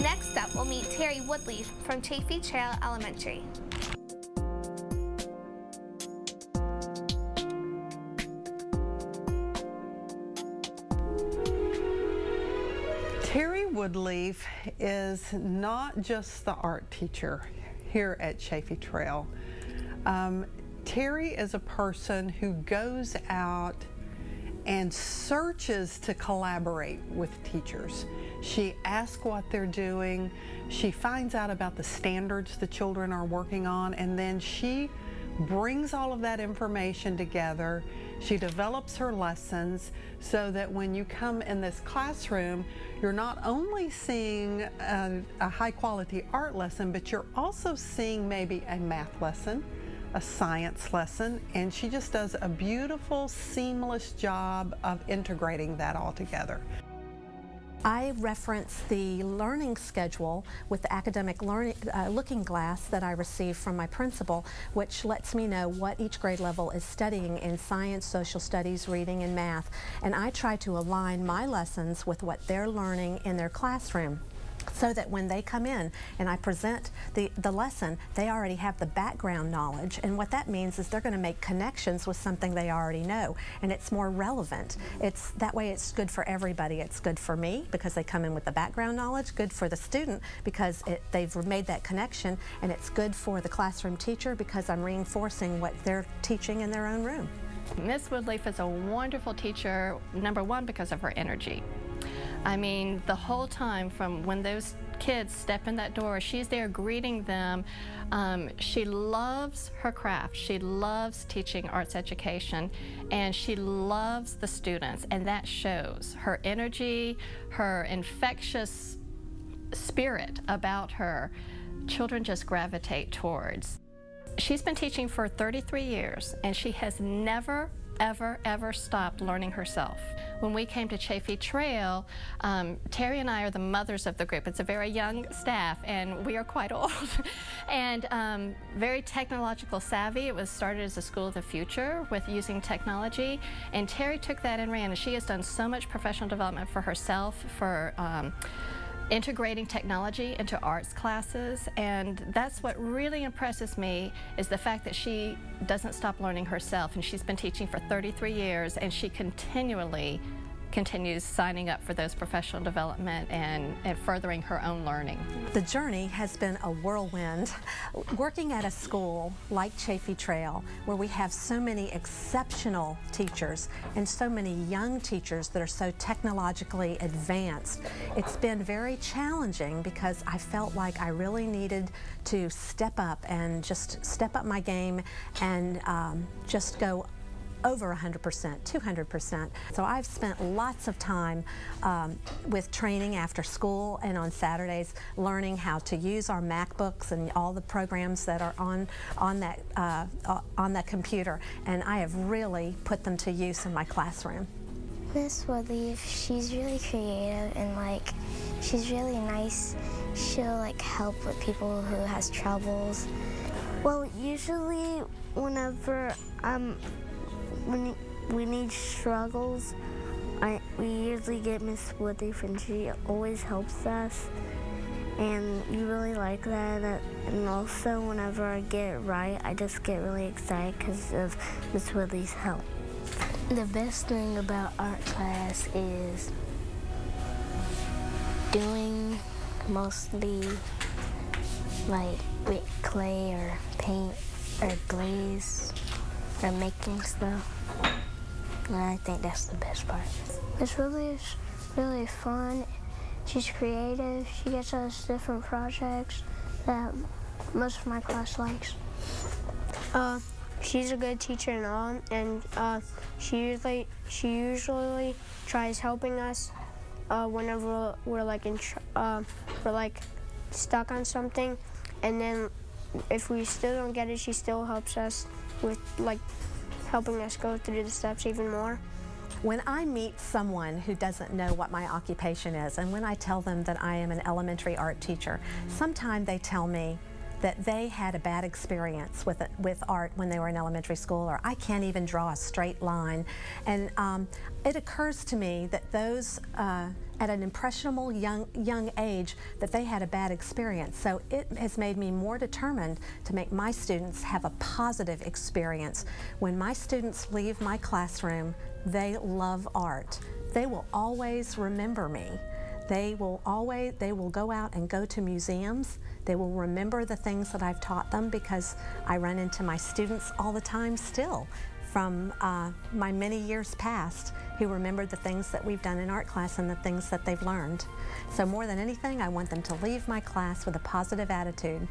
Next up, we'll meet Terry Woodlief from Chaffee Trail Elementary. Terry Woodlief is not just the art teacher here at Chaffee Trail. Terry is a person who goes out and searches to collaborate with teachers. She asks what they're doing, she finds out about the standards the children are working on, and then she brings all of that information together. She develops her lessons so that when you come in this classroom, you're not only seeing a high-quality art lesson, but you're also seeing maybe a math lesson, a science lesson, and she just does a beautiful, seamless job of integrating that all together. I reference the learning schedule with the academic learning looking glass that I received from my principal, which lets me know what each grade level is studying in science, social studies, reading, and math. And I try to align my lessons with what they're learning in their classroom, so that when they come in and I present the lesson, they already have the background knowledge. And what that means is they're going to make connections with something they already know, and it's more relevant. That way it's good for everybody. It's good for me because they come in with the background knowledge, good for the student because they've made that connection, and it's good for the classroom teacher because I'm reinforcing what they're teaching in their own room. Miss Woodlief is a wonderful teacher, number one, because of her energy. I mean, the whole time from when those kids step in that door, she's there greeting them. She loves her craft. She loves teaching arts education, and she loves the students, and that shows. Her energy, her infectious spirit about her, children just gravitate towards. She's been teaching for 33 years, and she has never ever stopped learning herself. When we came to Chaffee Trail, Terry and I are the mothers of the group. It's a very young staff, and we are quite old. And very technological savvy. It was started as a school of the future with using technology, and Terry took that and ran, and she has done so much professional development for herself, for integrating technology into arts classes, and that's what really impresses me, is the fact that she doesn't stop learning herself, and she's been teaching for 33 years, and she continues signing up for those professional development and furthering her own learning. The journey has been a whirlwind. Working at a school like Chaffee Trail, where we have so many exceptional teachers and so many young teachers that are so technologically advanced, it's been very challenging because I felt like I really needed to step up and just step up my game and just go over 100%, 200%. So I've spent lots of time with training after school and on Saturdays, learning how to use our MacBooks and all the programs that are on that computer, and I have really put them to use in my classroom. Miss Woodlief, she's really creative and she's really nice. She'll help with people who has troubles. Well, usually whenever when we need struggles, we usually get Miss Woodlief, and she always helps us, and we really like that. And also, whenever I get it right, I just get really excited because of Miss Woodlief's help. The best thing about art class is doing mostly with clay or paint or glaze, or making stuff, and I think that's the best part. Miss Woodlief's really fun. She's creative. She gets us different projects that most of my class likes. She's a good teacher and all, and she usually tries helping us whenever we're stuck on something, and then if we still don't get it, she still helps us with helping us go through the steps even more. When I meet someone who doesn't know what my occupation is, and when I tell them that I am an elementary art teacher, sometimes they tell me that they had a bad experience with art when they were in elementary school, or I can't even draw a straight line. And it occurs to me that those at an impressionable young age, that they had a bad experience. So it has made me more determined to make my students have a positive experience. When my students leave my classroom, they love art. They will always remember me. They will go out and go to museums. They will remember the things that I've taught them, because I run into my students all the time still from my many years past, who remember the things that we've done in art class and the things that they've learned. So more than anything, I want them to leave my class with a positive attitude.